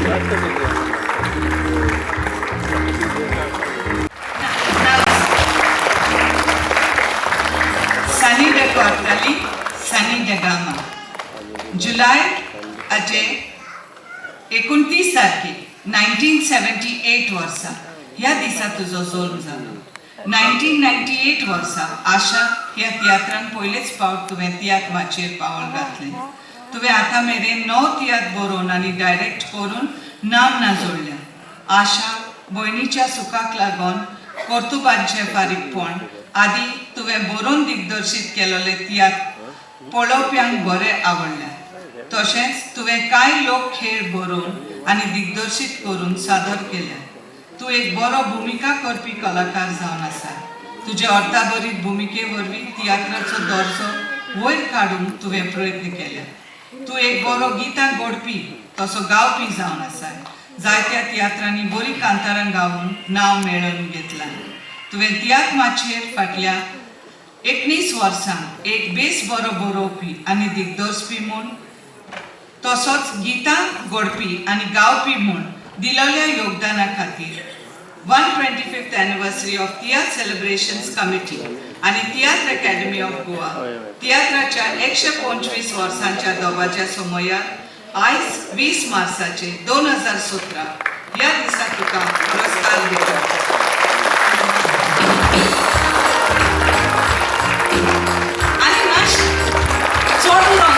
Sunny de Cortali, Sunny de Gama. जुलै अजे 29 तारखेक 1978 वर्सा ह्या दिसा तुजो जल्म जालो. 1998 वर्सा आशा ह्या तियात्रान पयलेच फावट तुवें तियात्र माचयेर पावल घातलें. तुवें आतां मेरेन 9 तियात्र बरोवन आनी डायरेक्ट करून नामना जोडल्या. आशा भयणीच्या सुखाक लागून कर्तुबांचें फारीकपण आदी तुवें बरोवन दिग्दर्शीत केलेले तियात्र पळोवप्यांक बरें आवडल्या. तशेंच तुवें कांय लोक खेळ बरोवन आनी दिग्दर्शीत करून सादर केल्या. तूं एक बरो भुमिका करपी कलाकार जावन आसा. तुजे अर्थाभरीत भुमिके वरवीं तियात्राचो दर्जो वयर काडूंक तुवें प्रयत्न केल्या. तूं एक बरो गितां घडपी तसो गावपी जावन आसा. जायत्या तियात्रांनी बरी कांतारां गावून नांव मेळोवन घेतलां. तुवें तियात्र माचयेर फाटल्या 19 वर्सां एक बेस बरो बरोवपी आनी दिग्दर्शपी म्हूण तसोच गितां घडपी आनी गावपी म्हूण दिलेल्या योगदाना खातीर 125th anniversary of tiatr celebrations committee आनी तियात्र अकॅडमी ऑफ गोवा तियात्राच्या 125 वर्सांच्या दबाच्या समयार आयज 20 मार्चाचे 2017 ह्या दिसा तुका पुरस्कार दिता. चोड